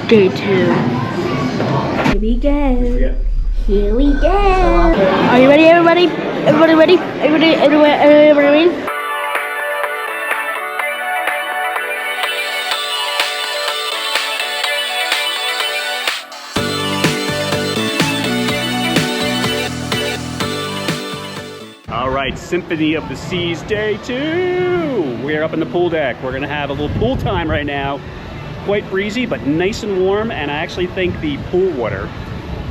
Day 2. Here we go. Here we go. Are you ready, everybody? Everybody ready? Everybody ready? All right, Symphony of the Seas Day 2. We're up in the pool deck. We're gonna have a little pool time right now. Quite breezy, but nice and warm, and I actually think the pool water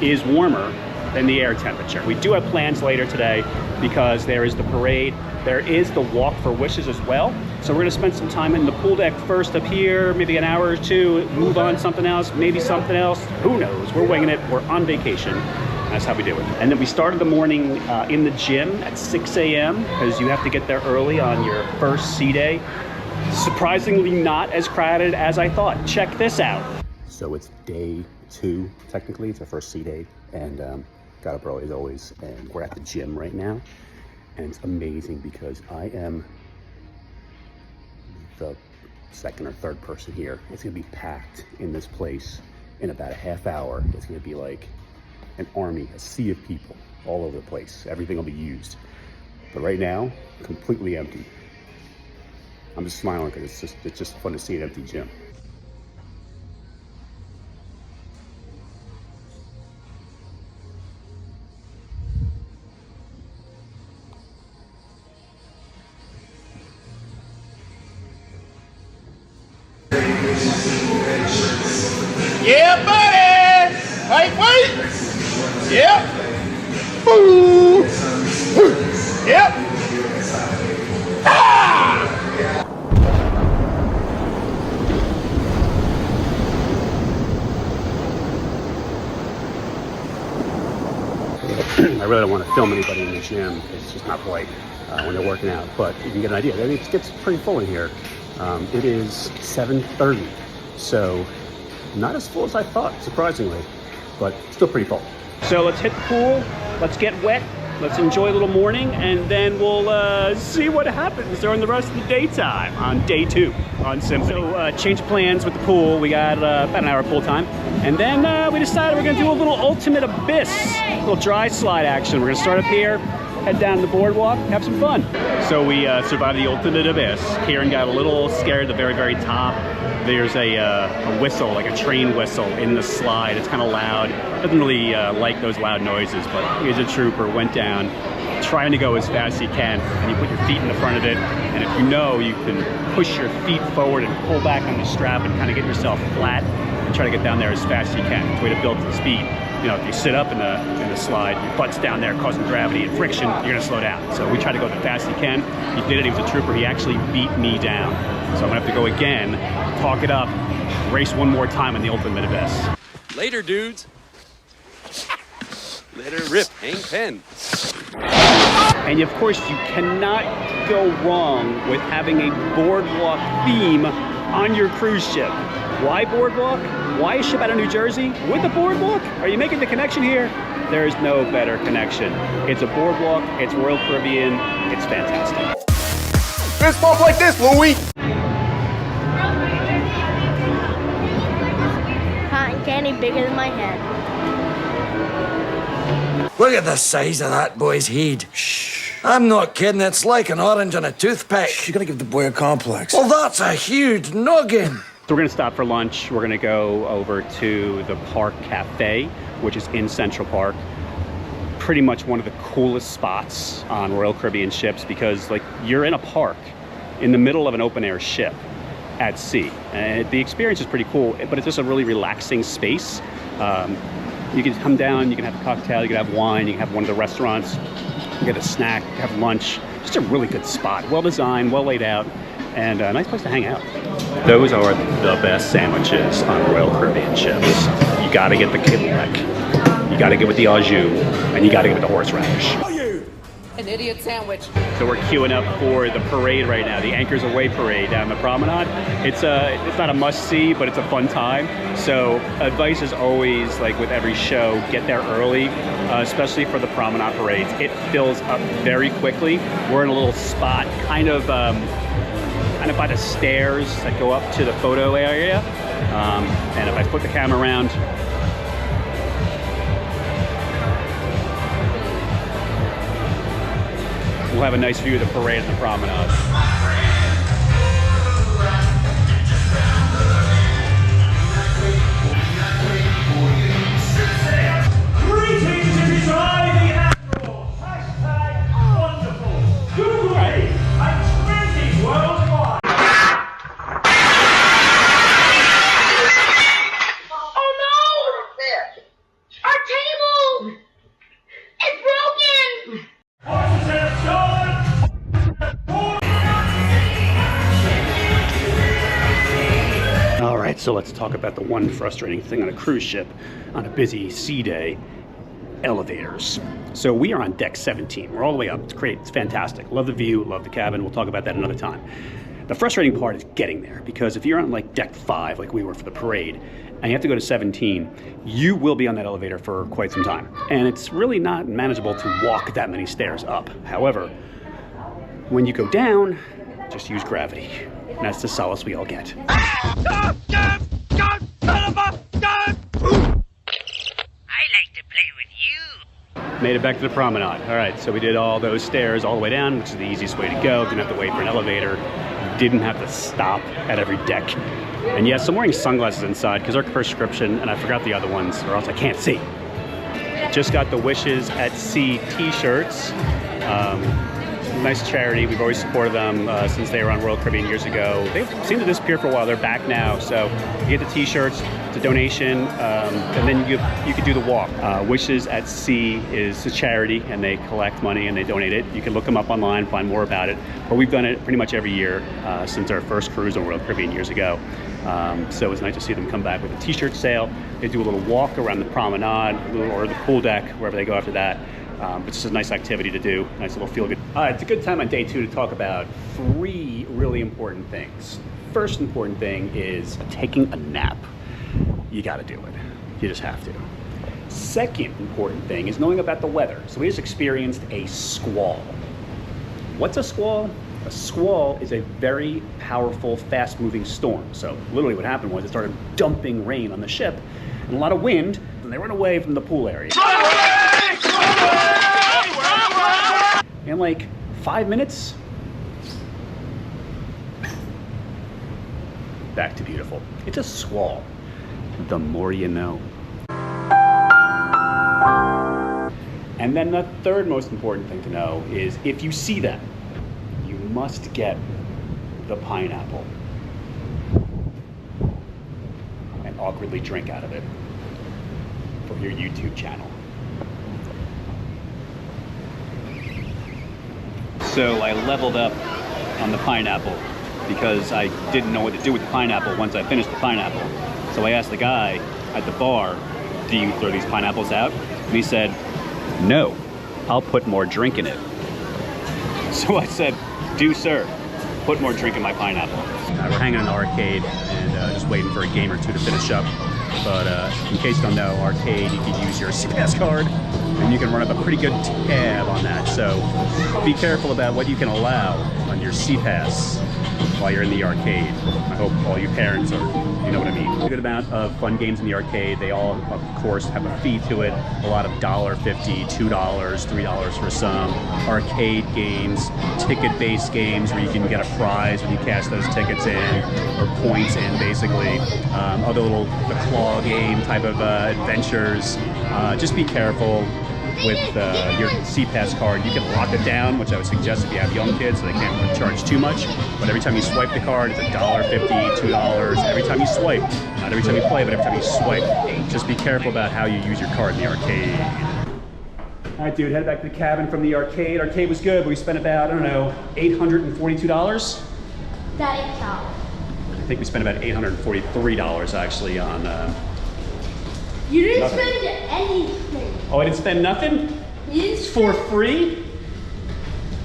is warmer than the air temperature. We do have plans later today because there is the parade. There is the Walk for Wishes as well. So we're gonna spend some time in the pool deck first up here, maybe an hour or two, move on something else, maybe something else. Who knows? We're winging it. We're on vacation. That's how we do it. And then we started the morning in the gym at 6 a.m. because you have to get there early on your first sea day. Surprisingly not as crowded as I thought. Check this out. So it's day 2, technically. It's our first sea day, and got up early as always, and we're at the gym right now. And it's amazing because I am the second or third person here. It's gonna be packed in this place in about a half hour. It's gonna be like an army, a sea of people all over the place. Everything will be used. But right now, completely empty. I'm just smiling because it's just fun to see an empty gym. Yeah, buddy! Hey, wait! Yep! Boo! Yep! Ah! I really don't want to film anybody in the gym. It's just not polite when they're working out, but you can get an idea. I mean, it gets pretty full in here. It is 7:30, so not as full as I thought, surprisingly, but still pretty full. So let's hit the pool, let's get wet, let's enjoy a little morning, and then we'll see what happens during the rest of the daytime on day 2 on Symphony. So change of plans with the pool. We got about an hour pool time, and then we decided we're gonna do a little ultimate abyss, a little dry slide action. We're gonna start up here, head down the boardwalk, have some fun. So we survived the ultimate abyss. Kieran got a little scared at the very, very top. There's a whistle, like a train whistle in the slide. It's kind of loud. Doesn't really like those loud noises, but he's a trooper, went down, trying to go as fast as he can, and you put your feet in the front of it, and if you know, you can push your feet forward and pull back on the strap and kind of get yourself flat and try to get down there as fast as you can. It's a way to build some speed. You know, if you sit up in the slide, your butt's down there causing gravity and friction, you're gonna slow down. So we try to go the fast as you can. He did it, he was a trooper. He actually beat me down. So I'm gonna have to go again, talk it up, race one more time in the ultimate abyss. Later, dudes. Let her rip, hang pen. And of course, you cannot go wrong with having a boardwalk theme on your cruise ship. Why boardwalk? Why a ship out of New Jersey with a boardwalk? Are you making the connection here? There is no better connection. It's a boardwalk, it's Royal Caribbean, it's fantastic. Fist bump like this, Louie! Cotton candy bigger than my head. Look at the size of that boy's head. Shh. I'm not kidding, it's like an orange on a toothpick. You're gonna give the boy a complex. Well, that's a huge noggin. So we're gonna stop for lunch. We're gonna go over to the Park Cafe, which is in Central Park. Pretty much one of the coolest spots on Royal Caribbean ships because like you're in a park in the middle of an open air ship at sea. And the experience is pretty cool, but it's just a really relaxing space. You can come down, you can have a cocktail, you can have wine, you can have one of the restaurants, you get a snack, have lunch. Just a really good spot, well designed, well laid out, and a nice place to hang out. Those are the best sandwiches on Royal Caribbean ships. You gotta get the kibble neck, you gotta get with the au jus, and you gotta get with the horseradish. An idiot sandwich. So we're queuing up for the parade right now, the Anchors Away parade down the promenade. It's not a must-see, but it's a fun time. So advice is always, like with every show, get there early, especially for the promenade parades. It fills up very quickly. We're in a little spot, kind of by the stairs that go up to the photo area. And if I flip the camera around, we'll have a nice view of the parade and the promenade. All right, so let's talk about the one frustrating thing on a cruise ship on a busy sea day: elevators. So we are on deck 17. We're all the way up. It's great. It's fantastic. Love the view. Love the cabin. We'll talk about that another time. The frustrating part is getting there, because if you're on like deck 5, like we were for the parade, and you have to go to 17, you will be on that elevator for quite some time. And it's really not manageable to walk that many stairs up. However, when you go down, just use gravity. And that's the solace we all get. Made it back to the promenade. All right, so we did all those stairs all the way down, which is the easiest way to go. Didn't have to wait for an elevator. Didn't have to stop at every deck. And yes, I'm wearing sunglasses inside because our prescription, and I forgot the other ones, or else I can't see. Just got the Wishes at Sea t-shirts. Nice charity. We've always supported them since they were on Royal Caribbean years ago. They've seemed to disappear for a while. They're back now. So you get the t-shirts, it's a donation, and then you could do the walk. Wishes at Sea is a charity, and they collect money and they donate it. You can look them up online, find more about it. But we've done it pretty much every year since our first cruise on Royal Caribbean years ago. So it's nice to see them come back with a t-shirt sale. They do a little walk around the promenade or the pool deck, wherever they go after that. It's just a nice activity to do, nice little feel-good. It's a good time on day 2 to talk about 3 really important things. First important thing is taking a nap. You gotta do it. You just have to. Second important thing is knowing about the weather. So we just experienced a squall. What's a squall? A squall is a very powerful, fast-moving storm. So literally what happened was it started dumping rain on the ship and a lot of wind, and they ran away from the pool area. In like 5 minutes, back to beautiful. It's a squall. The more you know. And then the third most important thing to know is if you see that, you must get the pineapple and awkwardly drink out of it for your YouTube channel. So I leveled up on the pineapple because I didn't know what to do with the pineapple once I finished the pineapple. So I asked the guy at the bar, do you throw these pineapples out? And he said, no, I'll put more drink in it. So I said, do sir, put more drink in my pineapple. We're hanging in the arcade and just waiting for a game or two to finish up. But in case you don't know, arcade, you can use your CPass card and you can run up a pretty good tab on that. So be careful about what you can allow on your CPass while you're in the arcade. I hope all you parents are, you know what I mean. A good amount of fun games in the arcade. They all, of course, have a fee to it. A lot of $1.50, $2, $3 for some. Arcade games, ticket-based games where you can get a prize when you cash those tickets in, or points in, basically. Other little, the claw game type of adventures. Just be careful with your CPass card. You can lock it down, which I would suggest if you have young kids so they can't charge too much. But every time you swipe the card, it's $1.50, $2. Every time you swipe, not every time you play, but every time you swipe. Just be careful about how you use your card in the arcade. All right, dude, head back to the cabin from the arcade. Arcade was good, but we spent about, I don't know, $842? That ain't all. I think we spent about $843 actually on You didn't nothing. spend anything. Oh, I didn't spend nothing? You didn't For free?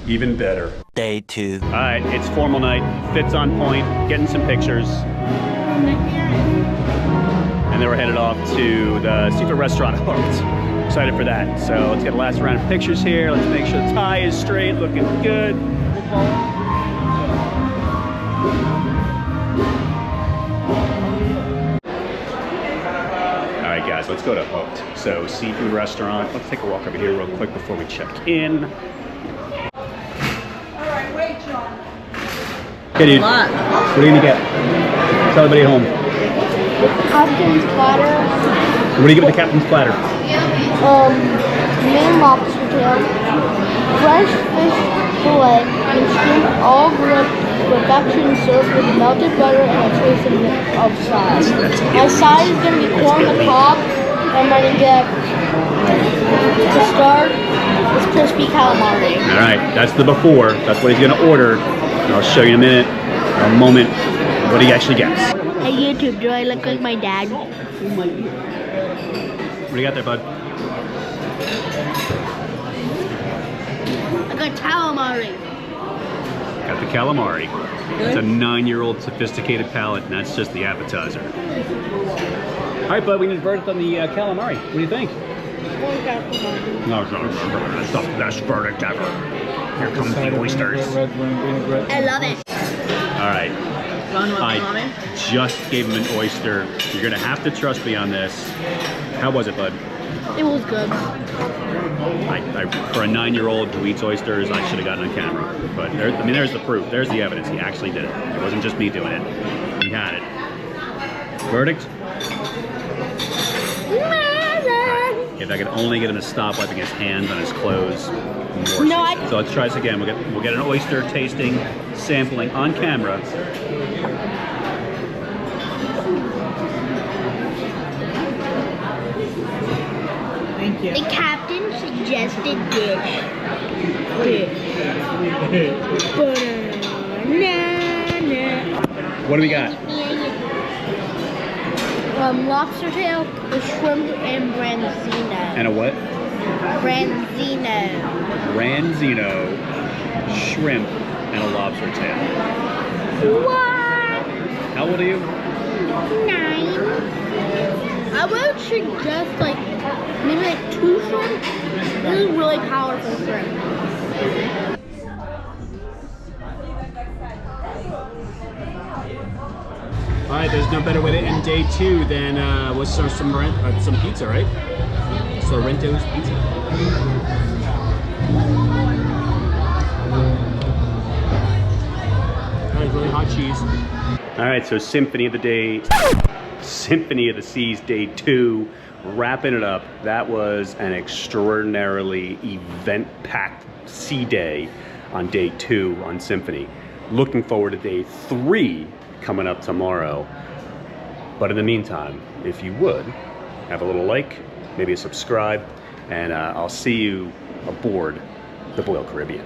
Even better. Day 2. All right, it's formal night. Fit's on point, getting some pictures. And then we're headed off to the seafood restaurant. Excited for that. So let's get a last round of pictures here. Let's make sure the tie is straight, looking good. guys, let's go to Hooked. So seafood restaurant. Let's take a walk over here real quick before we check in. Alright, wait, John. Okay, dude. What are you gonna get? Tell everybody at home. Captain's platter. What do you get with the captain's platter? Main lobster tail, fresh fish fillet, and steamed all grilled perfection served with melted butter and a twist of side. My side is going to be corn on the cob, and I'm going to get, to start, this crispy calamari. All right, that's the before. That's what he's gonna order. And I'll show you in a minute, or a moment, what he actually gets. Hey YouTube, do I look like my dad? What do you got there, bud? I got calamari. Got the calamari. It's a 9-year-old sophisticated palate, and that's just the appetizer. All right, bud, we need a verdict on the calamari. What do you think? No, that's the best verdict ever. Here comes the oysters. I love it. All right. I just gave him an oyster. You're gonna have to trust me on this. How was it, bud? It was good. For a 9-year-old who eats oysters, I should have gotten on camera. But there's the proof. There's the evidence. He actually did it. It wasn't just me doing it. He had it. Verdict? If I could only get him to stop wiping his hands on his clothes. So let's try this again. We'll get an oyster tasting, sampling on camera. Thank you. The captain suggested dish. What do we got? Lobster tail with shrimp and branzino. And a what? Branzino. Branzino, shrimp, and a lobster tail. What? How old are you? 9. I would suggest maybe 2 shrimp. This is really powerful shrimp. All right, there's no better way to end day 2 than with some pizza, right? Sorrento's pizza. All right, really hot cheese. All right, so Symphony of the Seas day 2, wrapping it up. That was an extraordinarily event-packed sea day on day 2 on Symphony. Looking forward to day 3 coming up tomorrow. But in the meantime, if you would, have a little like, maybe a subscribe, and I'll see you aboard the Boyle Caribbean.